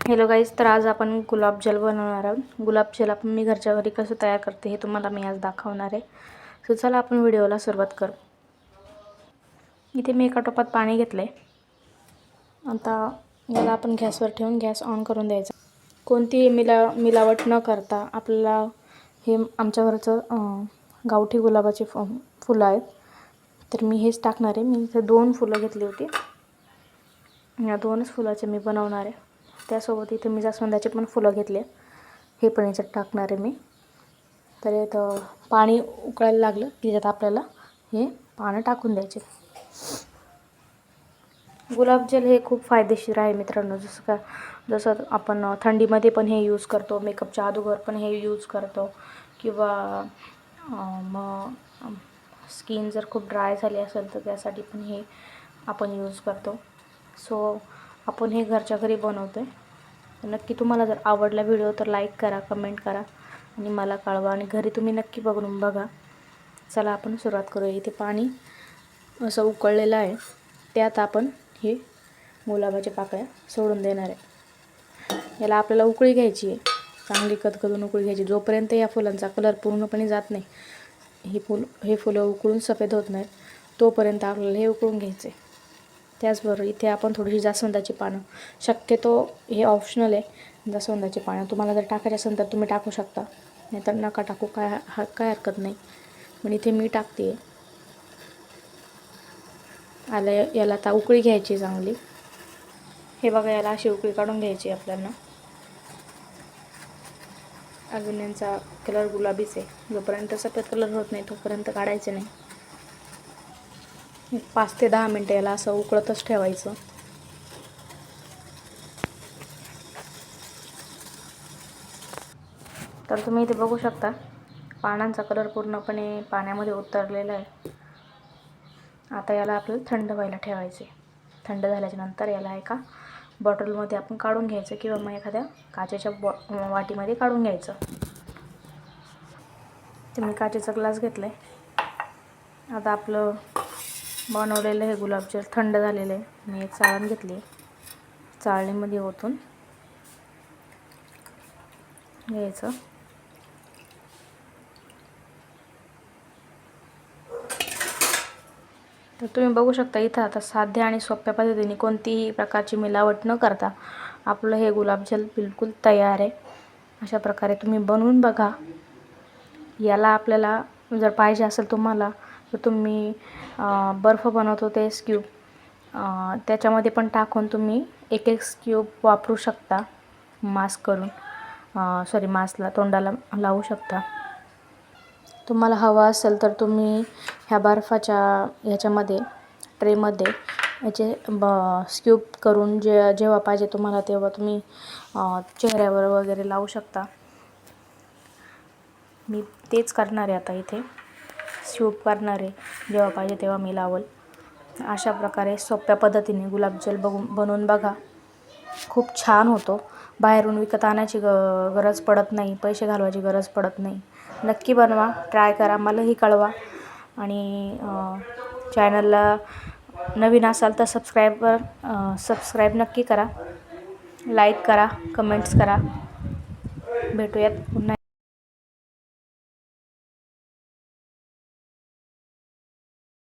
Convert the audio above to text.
Hello guys, तर आज आपण गुलाबजल बनवणार आहोत। गुलाबजल आपण मी घरच्या घरी कसं तयार करते हे तुम्हाला मी आज दाखवणार आहे। सो चला आपण व्हिडिओला सुरुवात करू। इथे मी एका टोपात पाणी घेतले। आता याला आपण गॅसवर ठेवून गॅस ऑन करून द्यायचा। कोणतीही मिलावट न करता आपल्याला हे आमच्या घरचं गावठी गुलाबाचे फुलं आहेत, तर मी हेच टाकणार आहे। मी इथे 2 फुलं घेतली होती, या 2च फुलाचे मी बनवणार आहे। त्यासोबत इथे मी जास्वंदाचे पण फुलं घेतले, हे पण याच्यात टाकणार आहे मी। तर इथं पाणी उकळायला लागलं की त्यात आपल्याला हे पानं टाकून द्यायचे। गुलाबजल हे खूप फायदेशीर आहे मित्रांनो। जसं आपण थंडीमध्ये पण हे यूज करतो, मेकअपच्या अगोदर पण हे यूज करतो, किंवा मग स्किन जर खूप ड्राय झाली असेल तर त्यासाठी पण हे आपण यूज करतो। सो आपण हे घरच्या घरी बनवतो आहे। नक्की तुम्हाला जर आवडला व्हिडिओ तर लाईक करा, कमेंट करा आणि मला कळवा, आणि घरी तुम्ही नक्की बघून बघा। चला आपण सुरुवात करूया। इथे पाणी असं उकळलेलं आहे, त्यात आपण हे गुलाबाच्या पाकळ्या सोडून देणार आहे। याला आपल्याला उकळी घ्यायची आहे, चांगली कदकदून उकळी घ्यायची। जोपर्यंत या फुलांचा कलर पूर्णपणे जात नाही, हे फुलं उकळून सफेद होत नाहीत, तोपर्यंत आपल्याला हे उकळून घ्यायचे। त्याचबरोबर इथे आपण थोडीशी जास्वंदाची पानं, शक्यतो हे ऑप्शनल आहे, जास्वंदाची पानं तुम्हाला जर टाकायची असेल तर तुम्ही टाकू शकता, नाहीतर नका टाकू, काय हरकत नाही। पण इथे मी टाकते। याला आता उकळी घ्यायची चांगली। हे बघा, याला अशी उकळी काढून घ्यायची आपल्याला। अजून यांचा कलर गुलाबीच आहे, जोपर्यंत सफेद कलर होत नाही तोपर्यंत काढायचे नाही। 5 ते 10 मिनटं याला असं उकळतच ठेवायचं। तर तुम्ही इथे बघू शकता पानांचा कलर पूर्णपणे पाण्यामध्ये उतरलेला आहे। आता याला आपल्याला थंड व्हायला ठेवायचे। थंड झाल्याच्या नंतर याला एका बॉटलमध्ये आपण काढून घ्यायचं, किंवा मग एखाद्या काचेच्या वाटीमध्ये काढून घ्यायचं। ते मी काचेचा ग्लास घेतला आहे। आता आपलं बनवलेलं हे गुलाबजल थंड झालेलं आहे। मी एक चाळण घेतली, चाळणीमध्ये ओतून घ्यायचं। तर तुम्ही बघू शकता इथं आता साध्या आणि सोप्या पद्धतीने कोणतीही प्रकारची मिलावट न करता आपलं हे गुलाबजल बिलकुल तयार आहे। अशा प्रकारे तुम्ही बनवून बघा। याला आपल्याला जर पाहिजे असेल तुम्हाला तर तुम्ही बर्फ बनवतो ते स्क्यूब, त्याच्यामध्ये पण टाकून तुम्ही एक स्क्यूब वापरू शकता, मास्क करून, मास्कला तोंडाला लावू शकता। तुम्हाला हवा असेल तर तुम्ही ह्या बर्फाच्या ह्याच्यामध्ये ट्रेमध्ये याचे स्क्यूब करून जेव्हा पाहिजे तुम्हाला तेव्हा तुम्ही चेहऱ्यावर वगैरे लावू शकता। मी तेच करणार आहे आता। इथे स्क्यूब करणार आहे, जेव्हा पाहिजे तेव्हा मी लावल। अशा प्रकारे सोप्या पद्धतीने गुलाबजल बनवून बघा, खूप छान होतो। बाहेरून विकत आणायची गरज पडत नाही, पैसे घालवायची गरज पडत नाही। नक्की बनवा, ट्राय करा, मलाही कळवा। आणि चॅनलला नवीन असाल तर सबस्क्राईब नक्की करा, लाईक करा, कमेंट्स करा। भेटूयात पुन्हा।